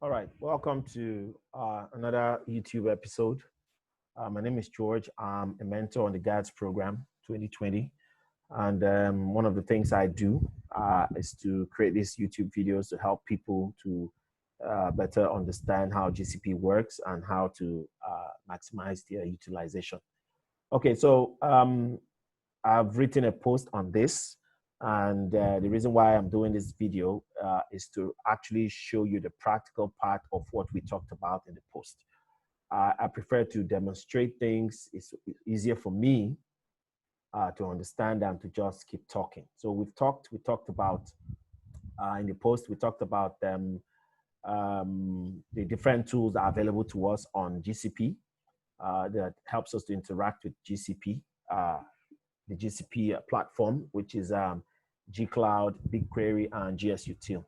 All right, welcome to another YouTube episode. My name is George. I'm a mentor on the GADS program 2020. And one of the things I do is to create these YouTube videos to help people to better understand how GCP works and how to maximize their utilization. Okay, so I've written a post on this, and the reason why I'm doing this video is to actually show you the practical part of what we talked about in the post. I prefer to demonstrate things. It's easier for me to understand than to just keep talking. So we talked about in the post, we talked about the different tools that are available to us on GCP that helps us to interact with GCP. The GCP platform, which is gCloud, BigQuery, and GSutil.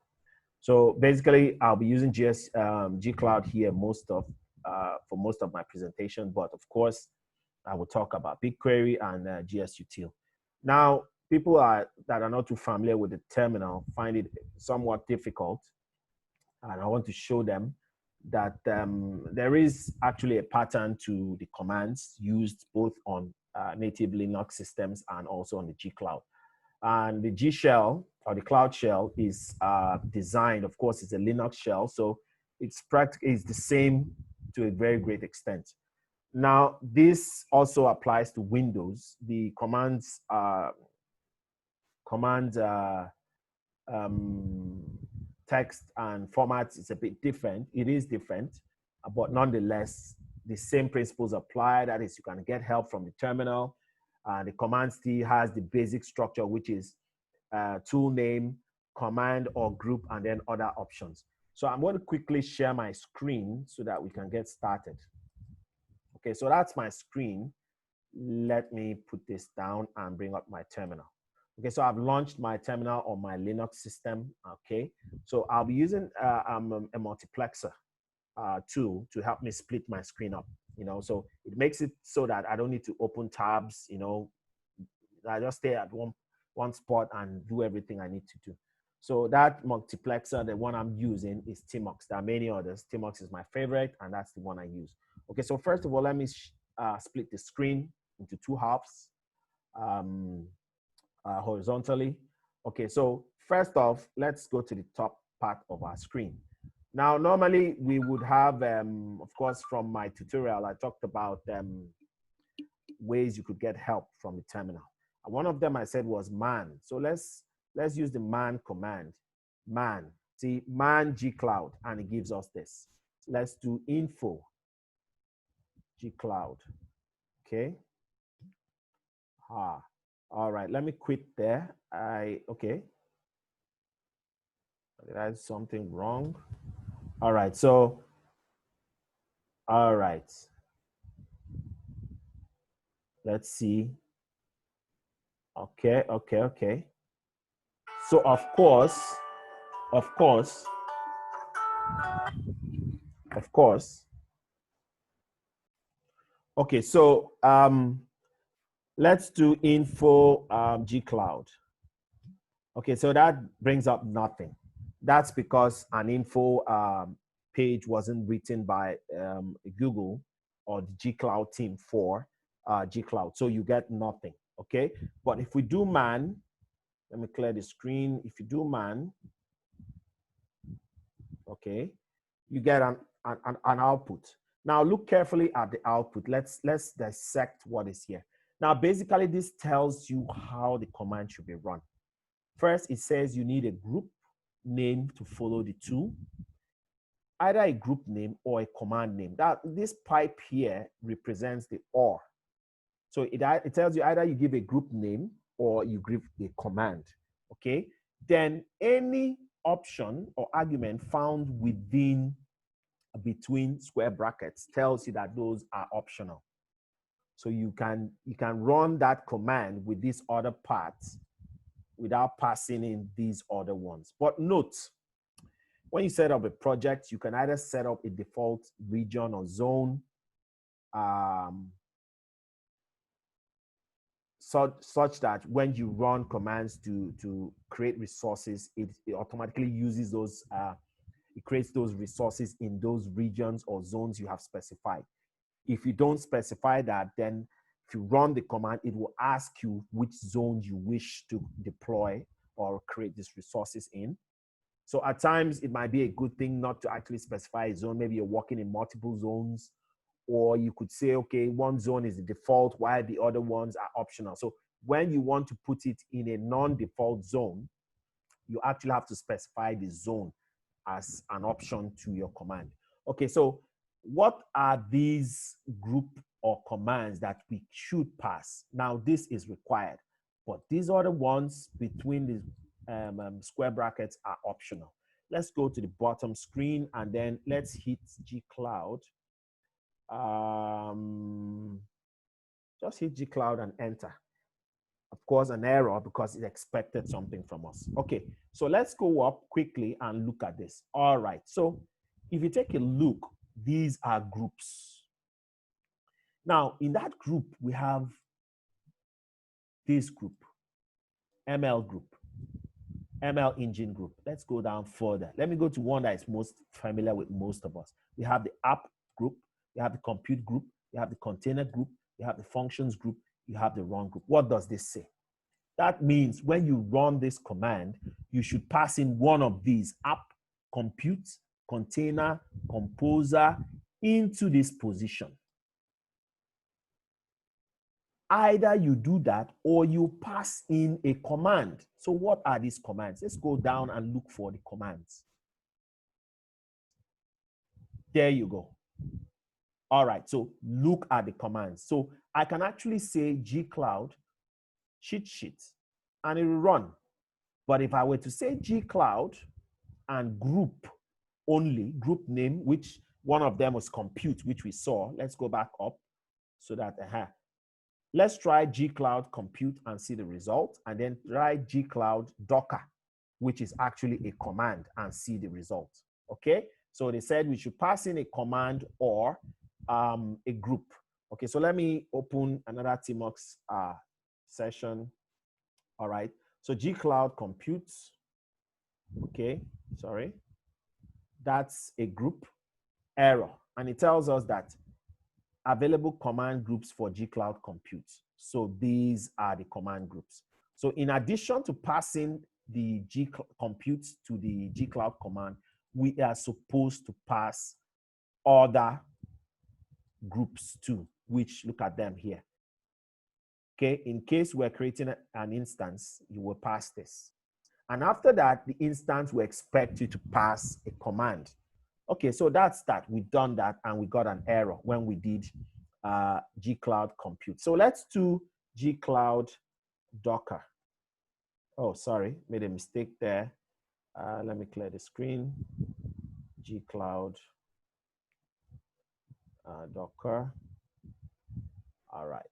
So basically, I'll be using gCloud here for most of my presentation, but of course, I will talk about BigQuery and GSutil. Now, people that are not too familiar with the terminal find it somewhat difficult, and I want to show them that there is actually a pattern to the commands used both on native Linux systems and also on the gCloud. And the G shell or the Cloud shell is designed, of course, it's a Linux shell, so it's the same to a very great extent. Now, this also applies to Windows. The text and formats is a bit different. It is different, but nonetheless, the same principles apply. That is, you can get help from the terminal. The command still has the basic structure, which is tool name, command or group, and then other options. So I'm going to quickly share my screen so that we can get started. Okay, so that's my screen. Let me put this down and bring up my terminal. Okay, so I've launched my terminal on my Linux system. Okay, so I'll be using a multiplexer tool to help me split my screen up. So it makes it so that I don't need to open tabs. I just stay at one spot and do everything I need to do. So that multiplexer, the one I'm using is Tmux. There are many others. Tmux is my favorite, and that's the one I use. Okay, so first of all, let me split the screen into two halves horizontally. Okay, so first off, let's go to the top part of our screen. Now, normally we would have, of course, from my tutorial, I talked about ways you could get help from the terminal. And one of them I said was man. So let's use the man command. Man, see, man gcloud, and it gives us this. Let's do info gcloud. Okay. All right, let me quit there. Okay. Did I do something wrong? All right, so, all right. Let's see. Okay. So of course. Okay, so let's do info gcloud. Okay, so that brings up nothing. That's because an info page wasn't written by Google or the gcloud team for gcloud, so you get nothing. Okay, but if we do man, let me clear the screen. If you do man, okay, you get an output. Now look carefully at the output. Let's dissect what is here. Now basically this tells you how the command should be run. First, it says you need a group name to follow the tool, either a group name or a command name. This pipe here represents the OR. So it tells you either you give a group name or you give a command. Okay, then any option or argument found between square brackets tells you that those are optional. So you can run that command with these other parts without passing in these other ones. But note, when you set up a project, you can either set up a default region or zone, such that when you run commands to create resources, it automatically uses those it creates those resources in those regions or zones you have specified. If you don't specify that, then if you run the command, it will ask you which zones you wish to deploy or create these resources in. So at times, it might be a good thing not to actually specify a zone. Maybe you're working in multiple zones, or you could say, okay, one zone is the default while the other ones are optional. So when you want to put it in a non-default zone, you actually have to specify the zone as an option to your command. Okay, so what are these group or commands that we should pass? Now, this is required, but these other ones between the square brackets are optional. Let's go to the bottom screen and then let's hit GCloud. Just hit GCloud and enter. Of course, an error because it expected something from us. Okay, so let's go up quickly and look at this. All right, so if you take a look, these are groups. Now, in that group, we have this group, ML group, ML engine group. Let's go down further. Let me go to one that is most familiar with most of us. We have the app group, we have the compute group, we have the container group, you have the functions group, you have the run group. What does this say? That means when you run this command, you should pass in one of these: app, compute, container, composer into this position. Either you do that or you pass in a command. So what are these commands? Let's go down and look for the commands. There you go. All right, so look at the commands. So I can actually say GCloud cheat sheet and it will run. But if I were to say GCloud and group only, group name, which one of them was compute, which we saw. Let's go back up so that, let's try GCloud compute and see the result, and then try GCloud Docker, which is actually a command, and see the result. Okay, so they said we should pass in a command or a group. Okay, so let me open another Tmux session. All right, so GCloud compute. Okay, sorry, that's a group error, and it tells us that available command groups for GCloud compute. So these are the command groups. So in addition to passing the compute to the GCloud command, we are supposed to pass other groups too, which look at them here. Okay, in case we're creating an instance, you will pass this. And after that, the instance will expect you to pass a command. Okay, so that's that. We've done that and we got an error when we did GCloud compute. So let's do GCloud Docker. Oh, sorry, made a mistake there. Let me clear the screen. GCloud Docker. All right,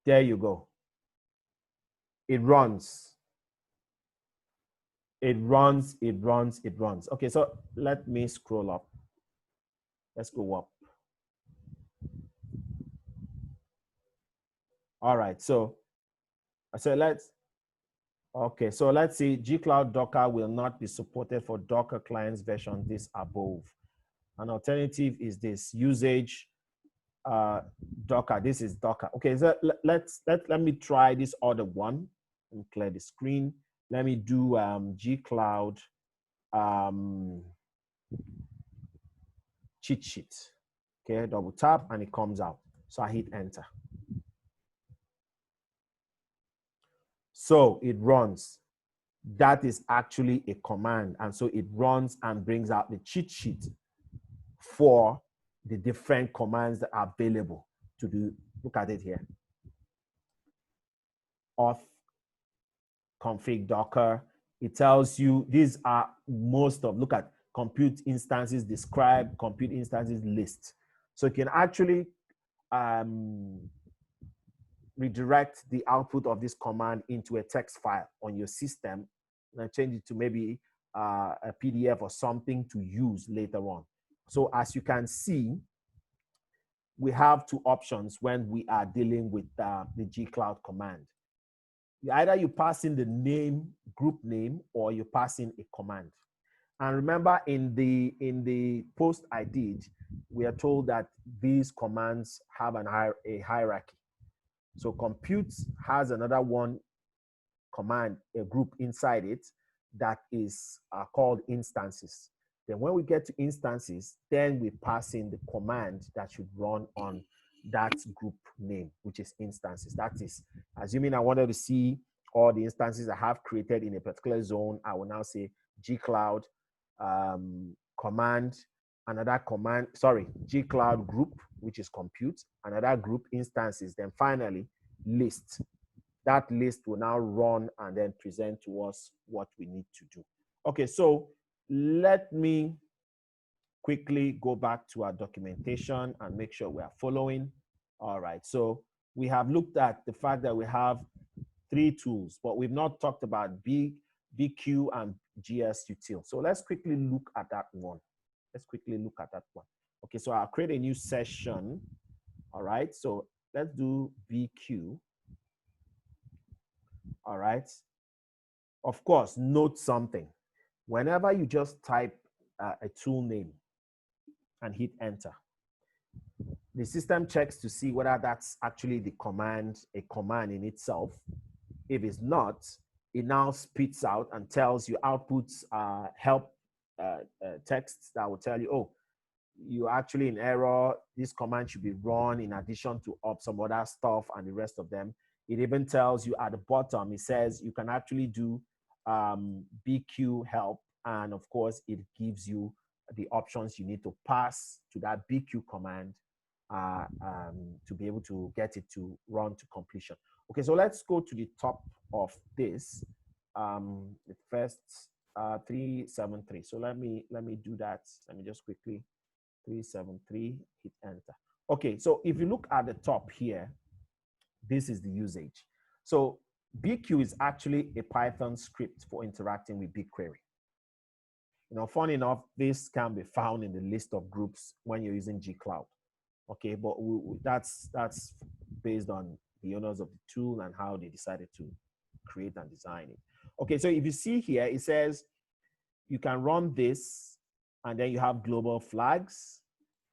there you go. It runs. It runs, it runs, it runs. Okay, so let me scroll up. Let's go up. All right, so let's see. GCloud Docker will not be supported for Docker clients version this above. An alternative is this: usage Docker. This is Docker. Okay, so let me try this other one and clear the screen. Let me do GCloud cheat sheet. Okay, double tap and it comes out. So I hit enter. So it runs. That is actually a command. And so it runs and brings out the cheat sheet for the different commands that are available to do. Look at it here. Auth, config Docker. It tells you these are most of, look at compute instances, describe, compute instances list. So you can actually redirect the output of this command into a text file on your system and change it to maybe a PDF or something to use later on. So as you can see, we have two options when we are dealing with the GCloud command. Either you pass in the name, group name, or you pass in a command. And remember, in the post I did, we are told that these commands have a hierarchy. So compute has another one command, a group inside it that is called instances. Then when we get to instances, then we pass in the command that should run on that group name, which is instances. That is, assuming I wanted to see all the instances I have created in a particular zone, I will now say gcloud command, another command, sorry, gcloud group, which is compute, another group instances, then finally list. That list will now run and then present to us what we need to do. Okay, so let me quickly go back to our documentation and make sure we are following. All right, so we have looked at the fact that we have 3 tools, but we've not talked about BQ and GSutil. So let's quickly look at that one. Okay, so I'll create a new session. All right, so let's do BQ. All right. Of course, note something. Whenever you just type a tool name and hit enter, the system checks to see whether that's actually the command, a command in itself. If it's not, it now spits out and tells you, outputs help texts that will tell you, oh, you're actually in error. This command should be run in addition to some other stuff and the rest of them. It even tells you at the bottom, it says you can actually do BQ help. And of course, it gives you the options you need to pass to that BQ command to be able to get it to run to completion. Okay, so let's go to the top of this, the first 373. So let me do that. Let me just quickly 373, hit enter. Okay, so if you look at the top here, this is the usage. So BQ is actually a Python script for interacting with BigQuery. You know, funny enough, this can be found in the list of groups when you're using gcloud. Okay, but that's based on the owners of the tool and how they decided to create and design it. Okay, so if you see here, it says you can run this, and then you have global flags,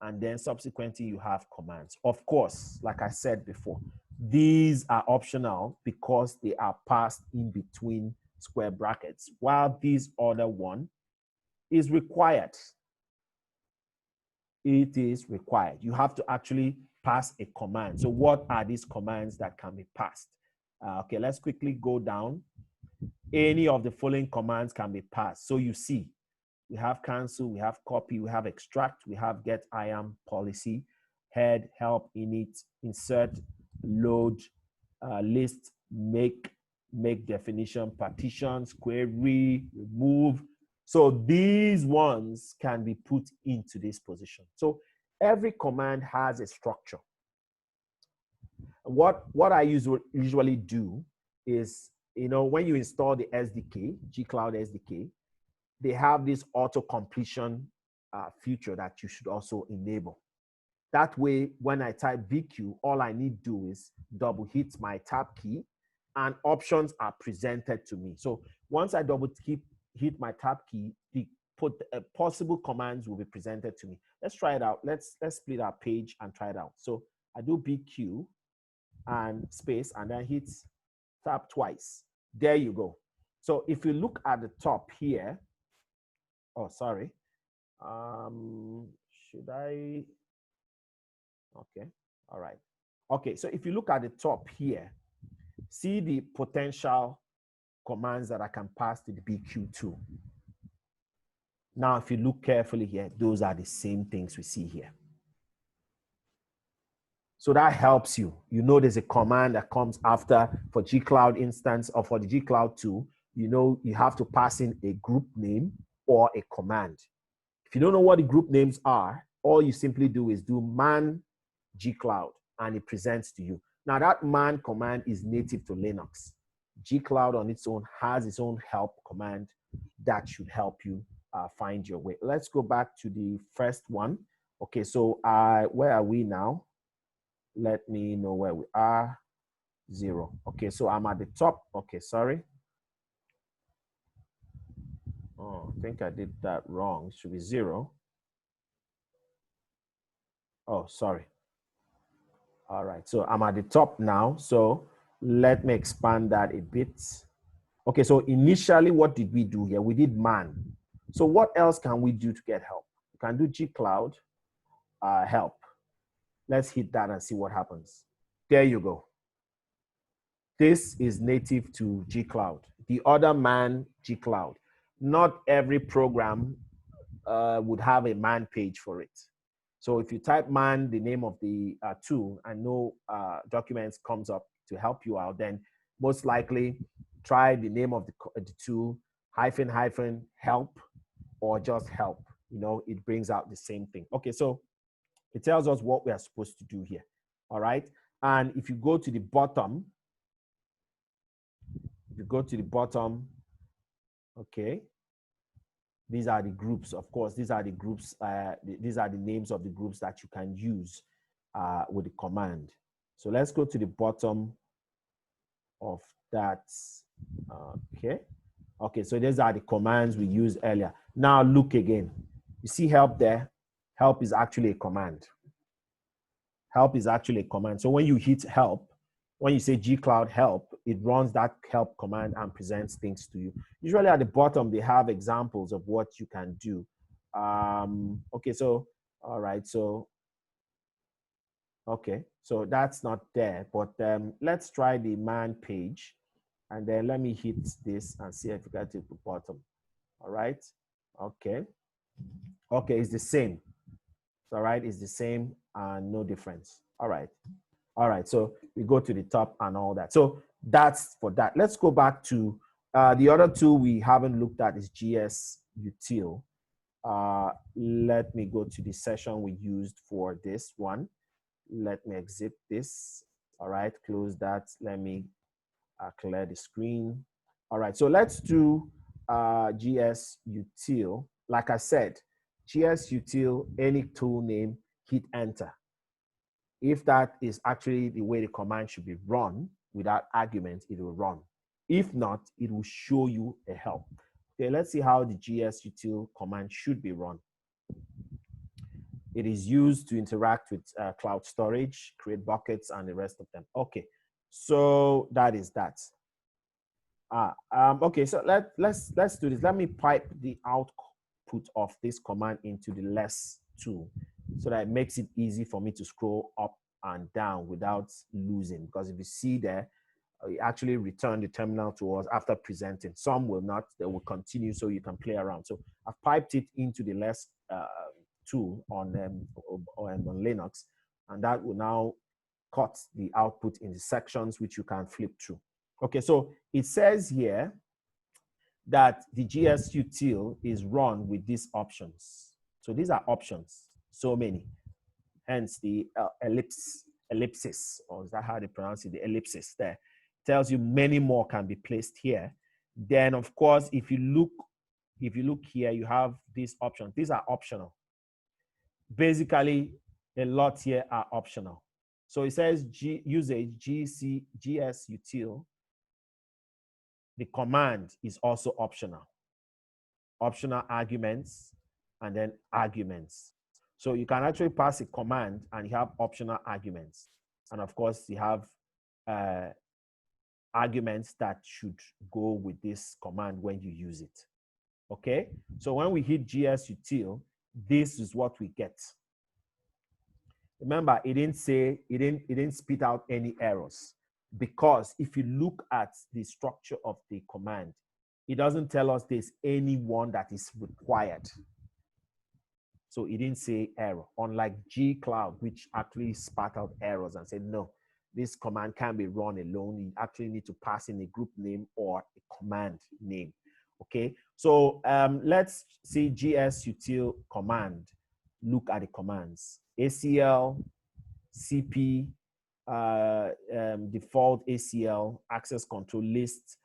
and then subsequently you have commands. Of course, like I said before, these are optional because they are passed in between square brackets, while this other one is required. It is required. You have to actually pass a command. So what are these commands that can be passed? Okay, let's quickly go down. Any of the following commands can be passed. So you see, we have cancel, we have copy, we have extract, we have get IAM policy, head, help, init, insert, load, list, make definition, partitions, query, remove. So these ones can be put into this position. So every command has a structure. What I usually do is, you know, when you install the SDK, gcloud SDK, they have this auto completion feature that you should also enable. That way, when I type BQ, all I need to do is double hit my tab key and options are presented to me. So once I double hit my tab key, the possible commands will be presented to me. Let's try it out. Let's split our page and try it out. So I do BQ and space and then hit tab twice. There you go. So if you look at the top here, oh, sorry. Should I? Okay, all right. Okay, so if you look at the top here, see the potential commands that I can pass to the BQ tool. Now, if you look carefully here, those are the same things we see here. So that helps you. You know there's a command that comes after for gcloud instance or for the gcloud tool. You know you have to pass in a group name or a command. If you don't know what the group names are, all you simply do is do man gcloud and it presents to you. Now that man command is native to Linux. gcloud on its own has its own help command that should help you find your way. Let's go back to the first one. Okay, so where are we now? Let me know where we are. 0. Okay, so I'm at the top. Okay, sorry. Oh, I think I did that wrong. It should be 0. Oh, sorry. All right, so I'm at the top now. So let me expand that a bit. Okay, so initially, what did we do here? We did man. So what else can we do to get help? We can do gcloud help. Let's hit that and see what happens. There you go. This is native to gcloud. The other man, gcloud. Not every program would have a man page for it. So if you type man, the name of the tool, and no documents comes up to help you out, then most likely try the name of the tool, hyphen help, or just help. You know, it brings out the same thing. Okay, so it tells us what we are supposed to do here. All right. And if you go to the bottom, okay, these are the groups. Of course, these are the groups. These are the names of the groups that you can use with the command. So let's go to the bottom of that. Okay. Okay, so these are the commands we used earlier. Now look again. You see help there? Help is actually a command. Help is actually a command. So when you hit help, when you say gcloud help, it runs that help command and presents things to you. Usually at the bottom, they have examples of what you can do. Okay, so, all right, so, okay, so that's not there, but let's try the man page. And then let me hit this and see if we get to the bottom. All right, okay. Okay, it's the same. All right, it's the same and no difference. All right. All right, so we go to the top and all that. So that's for that. Let's go back to the other tool we haven't looked at is GSutil. Let me go to the session we used for this one. Let me exit this. All right, close that. Let me clear the screen. All right, so let's do GSutil. Like I said, GSutil, any tool name, hit enter. If that is actually the way the command should be run without arguments, it will run. If not, it will show you a help. Okay, let's see how the GSutil command should be run. It is used to interact with cloud storage, create buckets, and the rest of them. Okay, so that is that. Okay, so let's do this. Let me pipe the output of this command into the less tool so that it makes it easy for me to scroll up and down without losing. Because if you see there, it actually return the terminal to us after presenting. Some will not, they will continue so you can play around. So I've piped it into the less tool on Linux, and that will now cut the output in the sections which you can flip through. Okay, so it says here that the GSutil is run with these options. So these are options, so many. Hence the ellipsis, or is that how they pronounce it? The ellipsis there tells you many more can be placed here. Then, of course, if you look here, you have these options. These are optional. Basically, a lot here are optional. So it says usage GSutil. The command is also optional. Optional arguments and then arguments. So you can actually pass a command and you have optional arguments. And of course, you have arguments that should go with this command when you use it. Okay, so when we hit GSutil, this is what we get. Remember, it didn't spit out any errors, because if you look at the structure of the command, it doesn't tell us there's any one that is required. So it didn't say error, unlike gcloud, which actually spat out errors and said, no, this command can't be run alone. You actually need to pass in a group name or a command name. Okay, so let's see GSutil command. Look at the commands. ACL, CP, default ACL, access control list,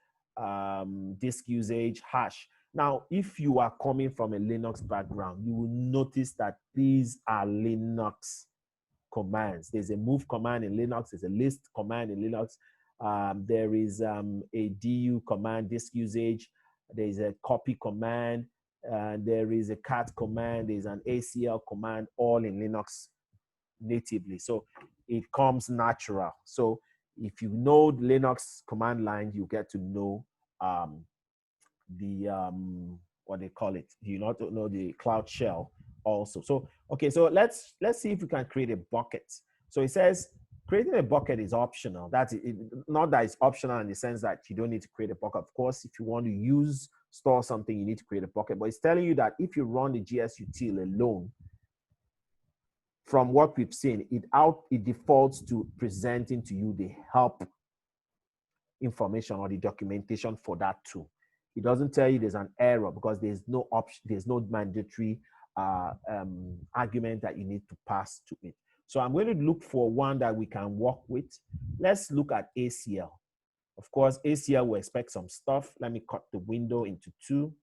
disk usage, hash. Now, if you are coming from a Linux background, you will notice that these are Linux commands. There's a move command in Linux, there's a list command in Linux, there is a du command, disk usage, there is a copy command, there is a cat command, there's an ACL command, all in Linux natively. So it comes natural. So if you know Linux command line, you get to know the what they call it. You not know the Cloud Shell also. So okay, so let's see if we can create a bucket. So it says creating a bucket is optional. That's it, not that it's optional in the sense that you don't need to create a bucket. Of course, if you want to store something, you need to create a bucket. But it's telling you that if you run the GSutil alone, from what we've seen, it defaults to presenting to you the help information or the documentation for that tool. It doesn't tell you there's an error because there's no option, there's no mandatory argument that you need to pass to it. So I'm going to look for one that we can work with. Let's look at ACL. Of course, ACL will expect some stuff. Let me cut the window into two.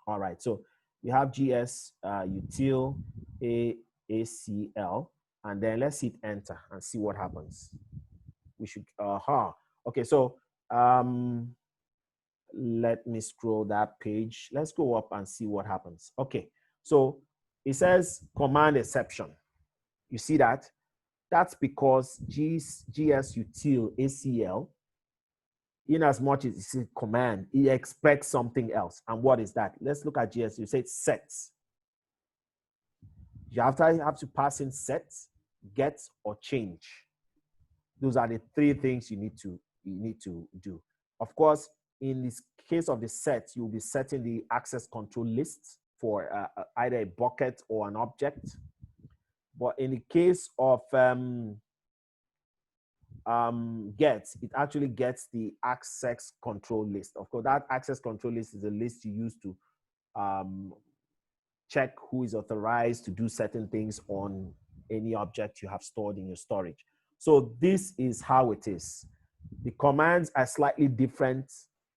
All right, so you have GSutil ACL, and then let's hit enter and see what happens. We should, okay, so let me scroll that page. Let's go up and see what happens. Okay, so it says command exception. You see that? That's because GSutil ACL, in as much as it's a command, it expects something else. And what is that? Let's look at GSutil. You say sets. You have to pass in sets, get, or change. Those are the three things you need to do. Of course, in this case of the set, you'll be setting the access control list for either a bucket or an object. But in the case of get, it actually gets the access control list. Of course, that access control list is a list you use to check who is authorized to do certain things on any object you have stored in your storage. So this is how it is. The commands are slightly different.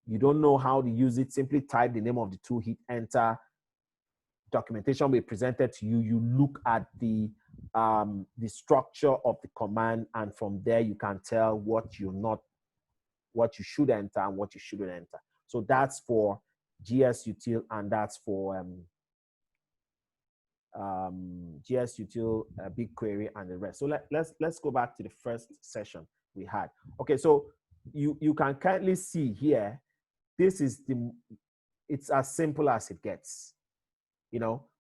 You don't know how to use it. Simply type the name of the tool, hit enter. Documentation will be presented to you. You look at the structure of the command, and from there you can tell what you should enter and what you shouldn't enter. So that's for GSutil, and that's for GSutil, BigQuery, and the rest. So let's go back to the first session we had. Okay, so you can kindly see here, this is it's as simple as it gets.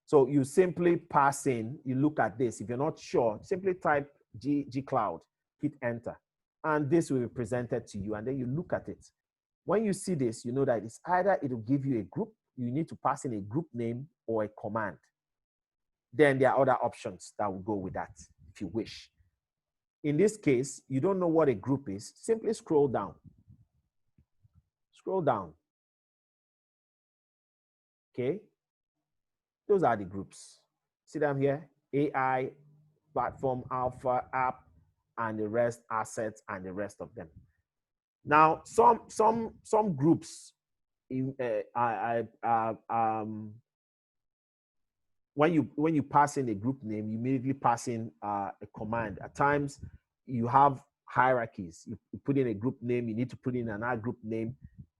So you simply pass in, you look at this. If you're not sure, simply type G-Cloud, hit enter, and this will be presented to you, and then you look at it. When you see this, you know that it's either it will give you a group, you need to pass in a group name or a command. Then there are other options that will go with that if you wish. In this case, you don't know what a group is, simply scroll down. Scroll down. Okay. Those are the groups. See them here? AI, platform, alpha, app, and the rest, assets, and the rest of them. Now, some groups, when you pass in a group name, you immediately pass in a command. At times, you have hierarchies. You put in a group name, you need to put in another group name.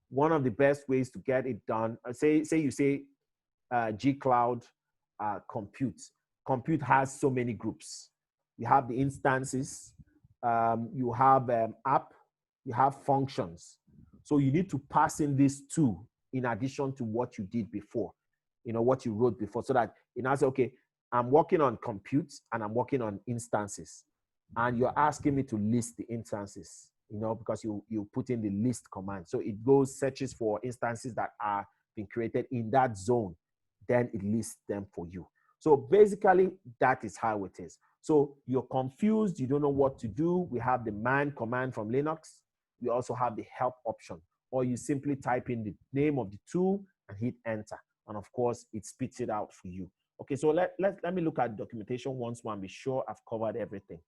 One of the best ways to get it done, say you say G-Cloud compute. Compute has so many groups. You have the instances, you have app, you have functions. So you need to pass in these two in addition to what you did before, what you wrote before, so that you now say, okay, I'm working on compute and I'm working on instances. And you're asking me to list the instances, because you put in the list command. So it goes, searches for instances that are being created in that zone. Then it lists them for you. So basically, that is how it is. So you're confused, you don't know what to do. We have the man command from Linux. We also have the help option. Or you simply type in the name of the tool and hit enter. And of course, it spits it out for you. Okay, so let me look at documentation once more and be sure I've covered everything.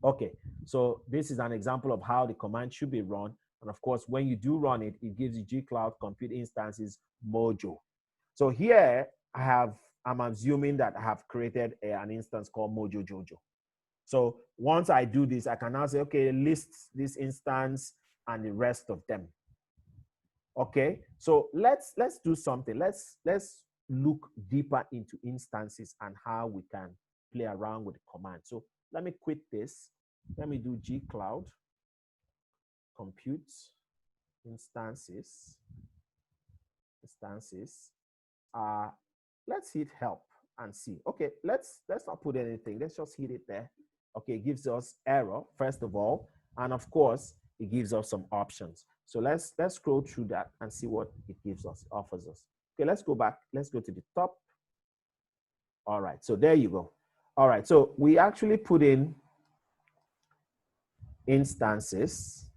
Okay, so this is an example of how the command should be run. And of course, when you do run it, it gives you G-Cloud Compute Instances Mojo. So here I'm assuming that I have created an instance called Mojo Jojo. So once I do this, I can now say, okay, list this instance and the rest of them. Okay, so let's do something. Let's look deeper into instances and how we can play around with the command. So let me quit this. Let me do G Cloud compute instances. Let's hit help and see. Okay, let's not put anything. Let's just hit it there. Okay, it gives us error first of all, and of course it gives us some options. So let's scroll through that and see what it gives us, offers us. Okay, let's go back. Let's go to the top. All right, so there you go. All right, so we actually put in instances,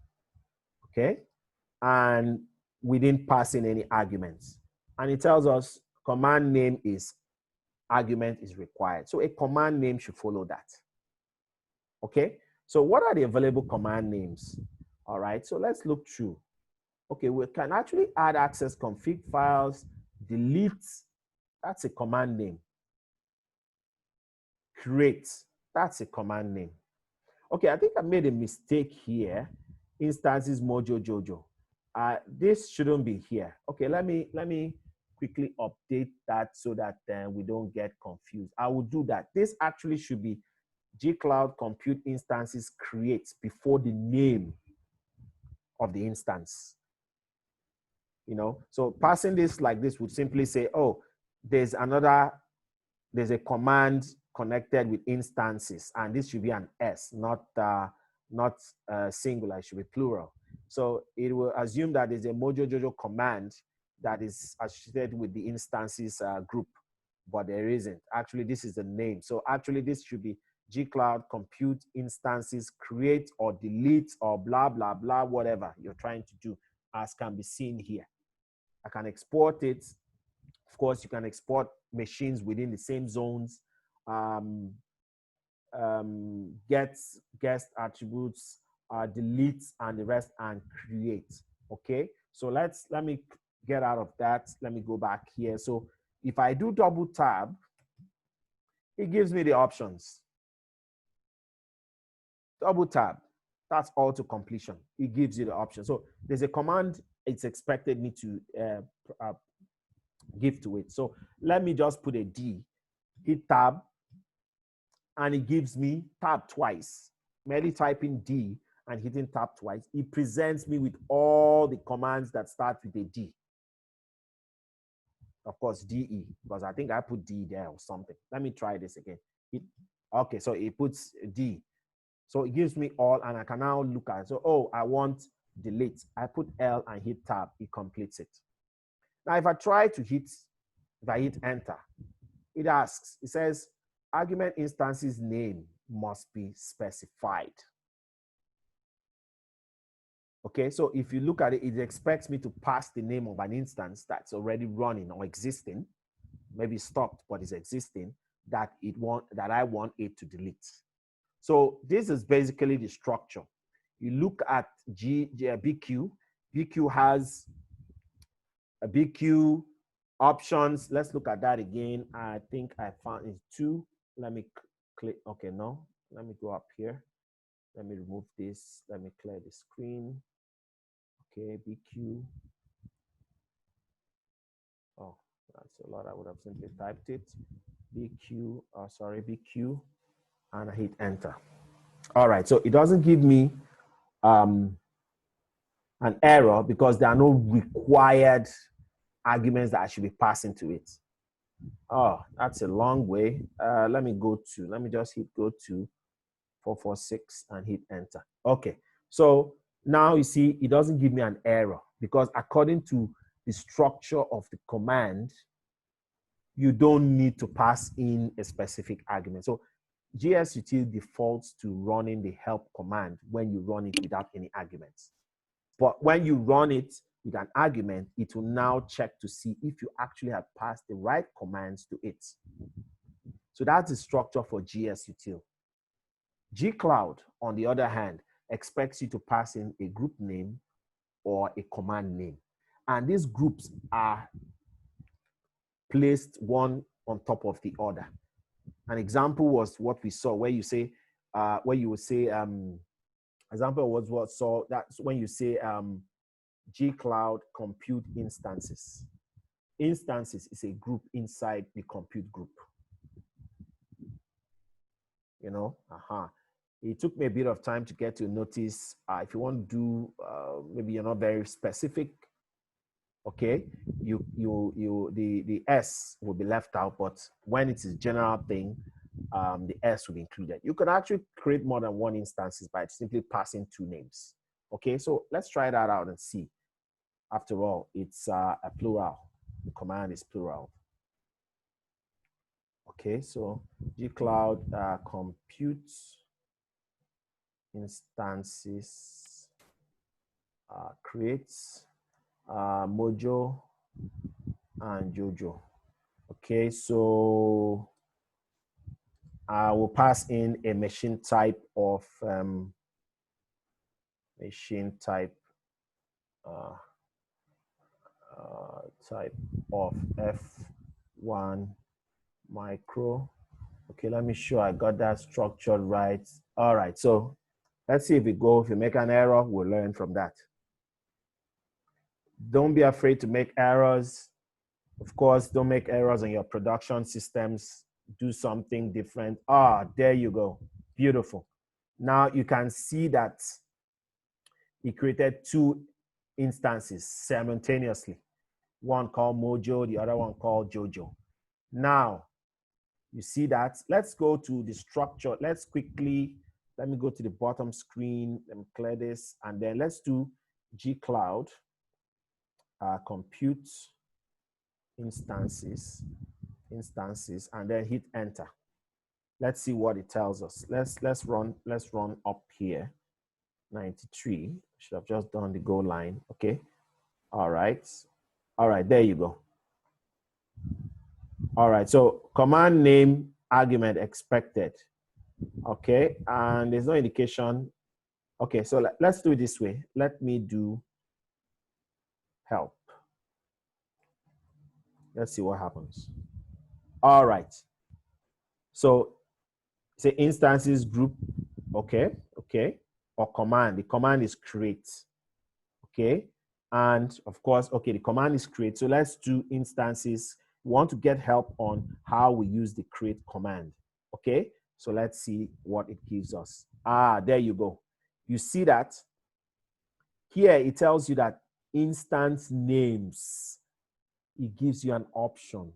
okay, and we didn't pass in any arguments. And it tells us command name is argument is required. So a command name should follow that. Okay, so what are the available command names? All right, so let's look through. Okay, we can actually add access config files, delete, that's a command name. Create, that's a command name. Okay, I think I made a mistake here. Instances mojo jojo. This shouldn't be here. Okay, let me quickly update that so that we don't get confused. I will do that. This actually should be G-Cloud compute instances creates before the name of the instance. You know, so passing this like this would simply say, oh, there's a command connected with instances, and this should be an S, not singular, it should be plural. So it will assume that there's a mojo jojo command that is associated with the instances group, but there isn't. Actually, this is the name. So actually, this should be G-Cloud compute instances create or delete or blah, blah, blah, whatever you're trying to do, as can be seen here. I can export it. Of course, you can export machines within the same zones, get guest attributes, delete, and the rest, and create. Okay, so let me get out of that. Let me go back here. So if I do double tab, it gives me the options. Double tab, that's auto completion. It gives you the option. So there's a command it's expected me to give to it. So let me just put a D, hit tab, and it gives me tab twice. Merely typing D and hitting tab twice, it presents me with all the commands that start with a D. Of course, DE, because I think I put D there or something. Let me try this again. Okay, so it puts D. So it gives me all, and I can now look at it. So, oh, I want delete. I put L and hit tab, it completes it. Now, if I hit enter, it asks, it says, argument instance's name must be specified. Okay, so if you look at it, it expects me to pass the name of an instance that's already running or existing, maybe stopped, but is existing, that I want it to delete. So this is basically the structure. You look at BQ. BQ has a BQ options. Let's look at that again. I think I found it 2. Let me click. Okay, no. Let me go up here. Let me remove this. Let me clear the screen. Okay, BQ. Oh, that's a lot. I would have simply typed it. BQ, BQ, and I hit enter. All right, so it doesn't give me an error because there are no required arguments that I should be passing to it. Oh, that's a long way. Let me just hit go to 446 and hit enter. Okay, so now you see it doesn't give me an error because according to the structure of the command, you don't need to pass in a specific argument. So GSutil defaults to running the help command when you run it without any arguments. But when you run it with an argument, it will now check to see if you actually have passed the right commands to it. So that's the structure for GSutil. G-Cloud, on the other hand, expects you to pass in a group name or a command name. And these groups are placed one on top of the other. An example was what we saw where you say, example was what saw that's when you say G-Cloud compute instances. Instances is a group inside the compute group. You know, It took me a bit of time to get to notice. If you want to do, maybe you're not very specific, okay, the S will be left out, but when it's a general thing, the S will be included. You can actually create more than one instances by simply passing two names. Okay, so let's try that out and see. After all, it's a plural. The command is plural. Okay, so G-Cloud compute instances creates Mojo and Jojo. Okay, so I will pass in a machine type of type of F1 micro. Okay, let me sure I got that structured right. All right, so let's see if we go. If you make an error, we'll learn from that. Don't be afraid to make errors. Of course, don't make errors on your production systems. Do something different. There you go. Beautiful. Now you can see that he created two instances simultaneously. One called Mojo, the other one called Jojo. Now, you see that? Let's go to the structure. Let me go to the bottom screen. Let me clear this. And then let's do G-Cloud compute instances, and then hit enter. Let's see what it tells us. Let's run up here. 93. Should have just done the go line. Okay. All right, there you go. All right, so command name argument expected. Okay, and there's no indication. Okay, so let's do it this way. Let me do help. Let's see what happens. All right. So say instances group, okay, or command. The command is create, okay, and of course, okay, the command is create. So let's do instances. We want to get help on how we use the create command, okay. So let's see what it gives us. There you go. You see that here it tells you that instance names. It gives you an option.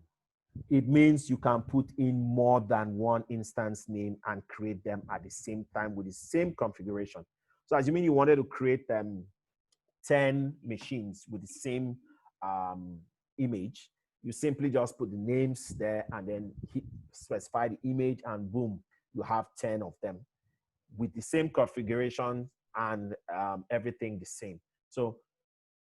It means you can put in more than one instance name and create them at the same time with the same configuration. So assuming you wanted to create 10 machines with the same image, you simply just put the names there and then specify the image, and boom, you have 10 of them with the same configuration and everything the same. So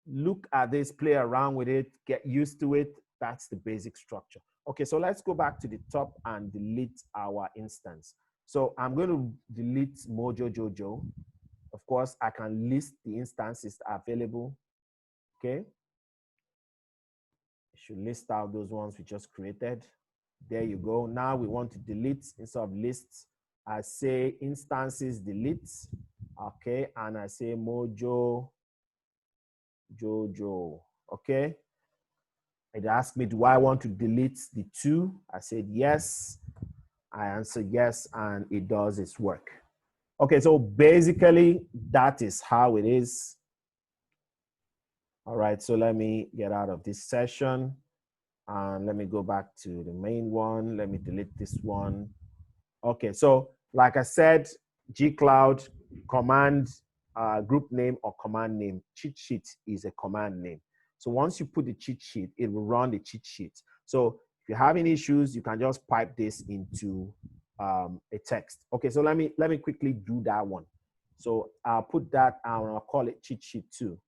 look at this, play around with it, get used to it. That's the basic structure. Okay, so let's go back to the top and delete our instance. So I'm going to delete Mojo Jojo. Of course, I can list the instances available. Okay. I should list out those ones we just created. There you go. Now we want to delete. Instead of lists, I say instances delete. Okay, and I say Mojo Jojo. Okay. It asked me, do I want to delete the two? I said yes. I answered yes, and it does its work. Okay, so basically that is how it is. All right, so let me get out of this session and let me go back to the main one. Let me delete this one. Okay, so like I said, G-Cloud command group name or command name. Cheat sheet is a command name. So once you put the cheat sheet, it will run the cheat sheet. So if you're having issues, you can just pipe this into a text. Okay, so let me quickly do that one. So I'll put that and I'll call it cheat sheet 2.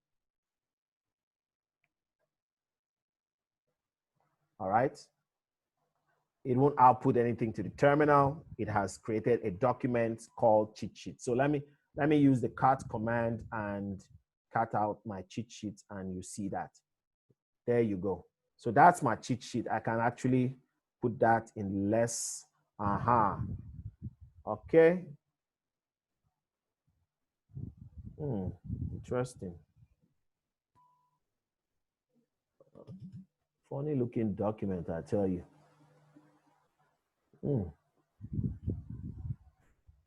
All right. It won't output anything to the terminal. It has created a document called cheat sheet. So let me use the cat command and cut out my cheat sheet, and you see that. There you go. So that's my cheat sheet. I can actually put that in less. Okay. Interesting. Funny looking document, I tell you.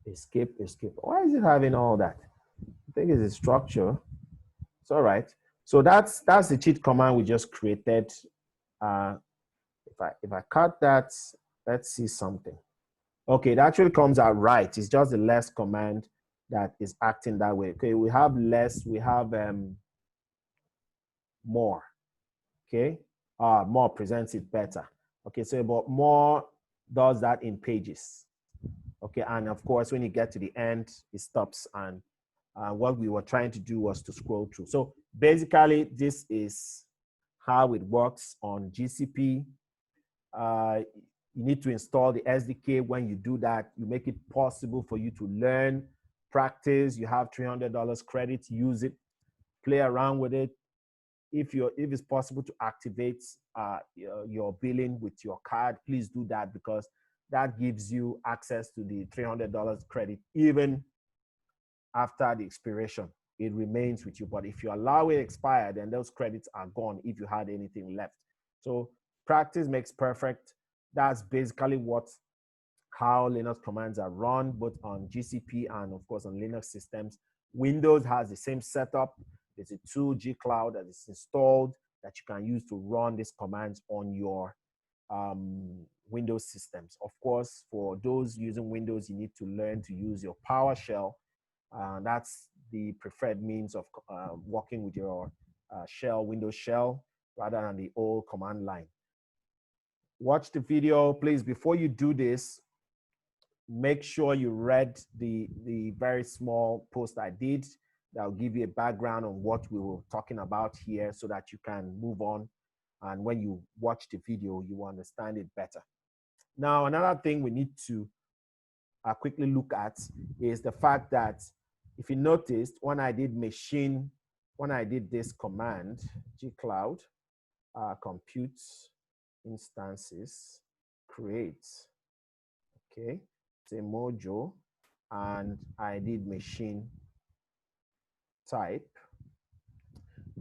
Escape, escape. Why is it having all that? I think it's a structure. It's all right. So that's the cheat command we just created. If I cut that, let's see something. Okay, it actually comes out right. It's just the less command that is acting that way. Okay, we have less, we have more. Okay, more presents it better. Okay, so but more does that in pages. Okay, and of course, when you get to the end, it stops. And what we were trying to do was to scroll through. So basically, this is how it works on GCP. You need to install the SDK. When you do that, you make it possible for you to learn, practice. You have $300 credit, use it, play around with it. If it's possible to activate your billing with your card, please do that, because that gives you access to the $300 credit even after the expiration. It remains with you. But if you allow it expire, then those credits are gone if you had anything left. So practice makes perfect. That's basically how Linux commands are run, both on GCP and of course on Linux systems. Windows has the same setup. There's a tool, G-Cloud, that is installed that you can use to run these commands on your Windows systems. Of course, for those using Windows, you need to learn to use your PowerShell. That's the preferred means of working with your Windows shell, rather than the old command line. Watch the video, please. Before you do this, make sure you read the very small post I did that will give you a background on what we were talking about here, so that you can move on. And when you watch the video, you will understand it better. Now, another thing we need to quickly look at is the fact that if you noticed, when I did this command, gcloud compute instances create, okay, it's a module, and I did machine type,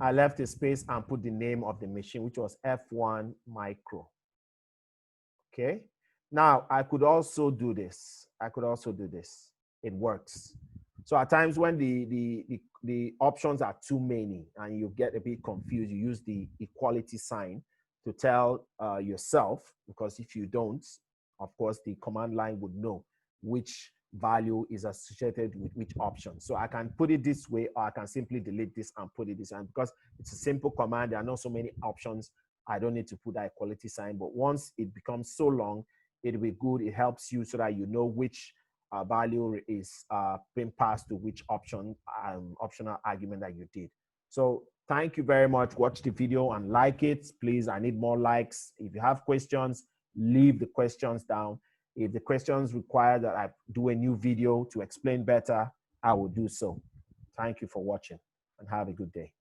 I left a space and put the name of the machine, which was F1 micro. Okay. Now I could also do this. It works. So at times when the options are too many and you get a bit confused, you use the equality sign to tell yourself, because if you don't, of course, the command line would know which value is associated with which option. So I can put it this way, or I can simply delete this and put it this way. And because it's a simple command, there are not so many options, I don't need to put that equality sign. But once it becomes so long, it'll be good. It helps you so that you know which value is being passed to which optional argument that you did. So thank you very much. Watch the video and like it. Please, I need more likes. If you have questions, leave the questions down. If the questions require that I do a new video to explain better, I will do so. Thank you for watching and have a good day.